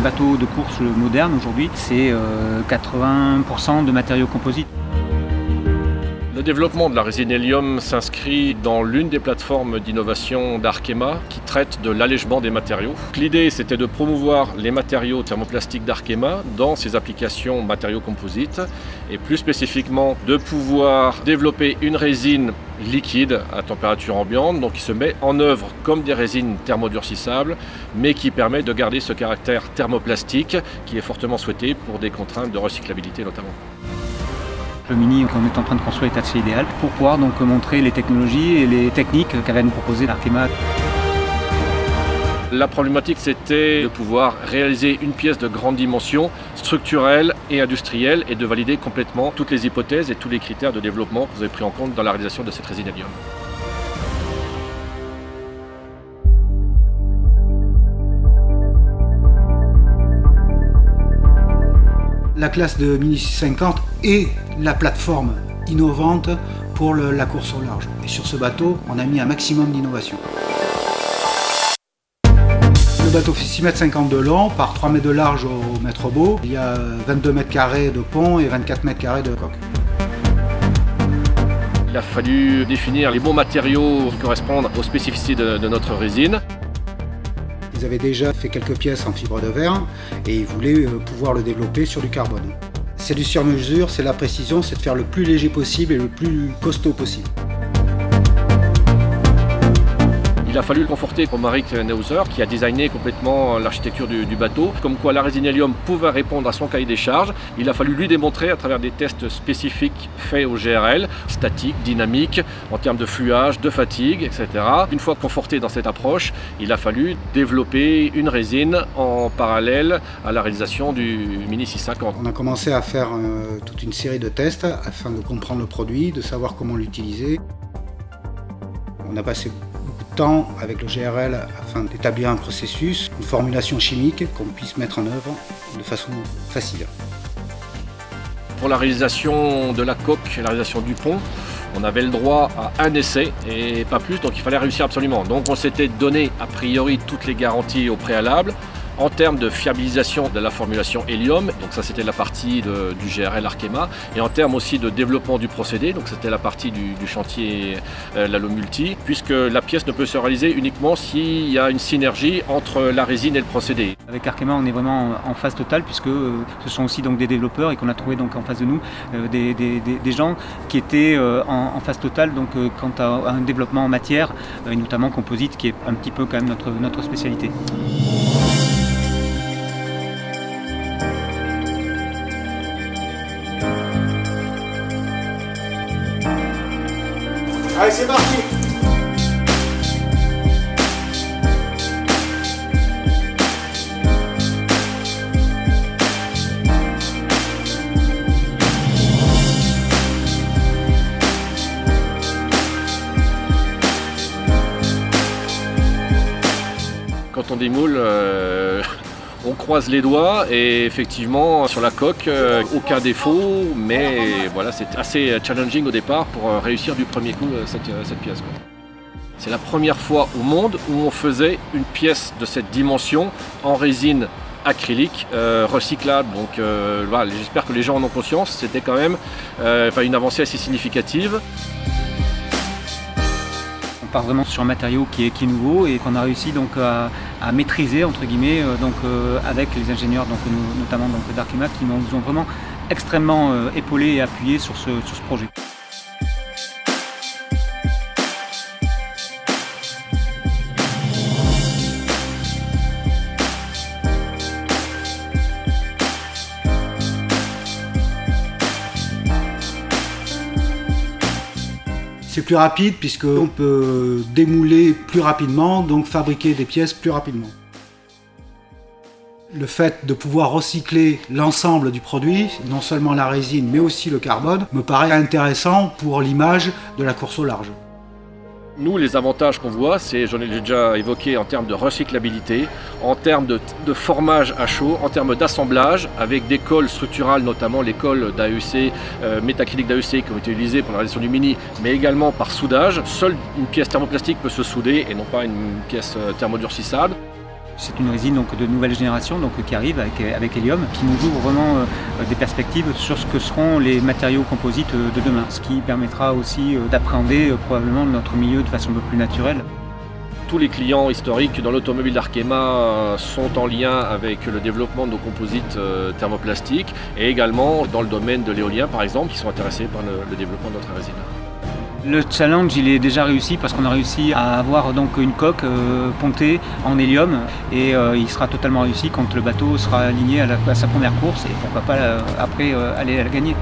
bateaux de course modernes aujourd'hui, c'est 80% de matériaux composites. Le développement de la résine hélium s'inscrit dans l'une des plateformes d'innovation d'Arkema qui traite de l'allègement des matériaux. L'idée, c'était de promouvoir les matériaux thermoplastiques d'Arkema dans ses applications matériaux composites et plus spécifiquement de pouvoir développer une résine liquide à température ambiante, donc qui se met en œuvre comme des résines thermodurcissables, mais qui permet de garder ce caractère thermoplastique qui est fortement souhaité pour des contraintes de recyclabilité notamment. Le Mini qu'on est en train de construire est assez idéal pour pouvoir donc montrer les technologies et les techniques qu'avait nous proposer Arkema. La problématique, c'était de pouvoir réaliser une pièce de grande dimension, structurelle et industrielle, et de valider complètement toutes les hypothèses et tous les critères de développement que vous avez pris en compte dans la réalisation de cette résine hélium. La classe de Mini 650 est la plateforme innovante pour la course au large. Et sur ce bateau, on a mis un maximum d'innovation. Le bateau fait 6,50 m de long par 3 m de large au mètre beau. Il y a 22 mètres carrés de pont et 24 mètres carrés de coque. Il a fallu définir les bons matériaux qui correspondent aux spécificités de notre résine. Ils avaient déjà fait quelques pièces en fibre de verre et ils voulaient pouvoir le développer sur du carbone. C'est du sur-mesure, c'est la précision, c'est de faire le plus léger possible et le plus costaud possible. Il a fallu le conforter pour Marek Neuser qui a designé complètement l'architecture du bateau, comme quoi la résine hélium pouvait répondre à son cahier des charges. Il a fallu lui démontrer à travers des tests spécifiques faits au GRL, statique, dynamique, en termes de fluage, de fatigue, etc. Une fois conforté dans cette approche, il a fallu développer une résine en parallèle à la réalisation du Mini 650. On a commencé à faire toute une série de tests afin de comprendre le produit, de savoir comment l'utiliser. On a passé beaucoup de temps avec le GRL afin d'établir un processus, une formulation chimique qu'on puisse mettre en œuvre de façon facile. Pour la réalisation de la coque et la réalisation du pont, on avait le droit à un essai et pas plus, donc il fallait réussir absolument. Donc on s'était donné a priori toutes les garanties au préalable. En termes de fiabilisation de la formulation hélium, donc ça c'était la partie du GRL Arkema, et en termes aussi de développement du procédé, donc c'était la partie du chantier Lalo Multi, puisque la pièce ne peut se réaliser uniquement s'il y a une synergie entre la résine et le procédé. Avec Arkema, on est vraiment en phase totale puisque ce sont aussi donc des développeurs et qu'on a trouvé donc en face de nous des gens qui étaient en phase totale donc quant à un développement en matière, et notamment composite, qui est un petit peu quand même notre spécialité. Allez, c'est parti! Quand on démoule, on croise les doigts et effectivement sur la coque, aucun défaut, mais voilà, c'est assez challenging au départ pour réussir du premier coup cette pièce. C'est la première fois au monde où on faisait une pièce de cette dimension en résine acrylique recyclable. Donc voilà, j'espère que les gens en ont conscience, c'était quand même une avancée assez significative. On part vraiment sur un matériau qui est nouveau et qu'on a réussi donc à maîtriser entre guillemets avec les ingénieurs donc, notamment d'Arkema qui nous ont vraiment extrêmement épaulés et appuyés sur ce projet. C'est plus rapide puisqu'on peut démouler plus rapidement, donc fabriquer des pièces plus rapidement. Le fait de pouvoir recycler l'ensemble du produit, non seulement la résine mais aussi le carbone, me paraît intéressant pour l'image de la course au large. Nous, les avantages qu'on voit, c'est, j'en ai déjà évoqué, en termes de recyclabilité, en termes de formage à chaud, en termes d'assemblage, avec des colles structurales, notamment les colles d'AEC, métacrylique d'AEC qui ont été utilisées pour la réalisation du Mini, mais également par soudage. Seule une pièce thermoplastique peut se souder et non pas une pièce thermodurcissable. C'est une résine donc, de nouvelle génération donc, qui arrive avec Helium, qui nous ouvre vraiment des perspectives sur ce que seront les matériaux composites de demain, ce qui permettra aussi d'appréhender probablement notre milieu de façon un peu plus naturelle. Tous les clients historiques dans l'automobile d'Arkema sont en lien avec le développement de nos composites thermoplastiques et également dans le domaine de l'éolien par exemple, qui sont intéressés par le développement de notre résine. Le challenge il est déjà réussi parce qu'on a réussi à avoir donc une coque pontée en hélium et il sera totalement réussi quand le bateau sera aligné à sa première course et pourquoi pas après aller la gagner.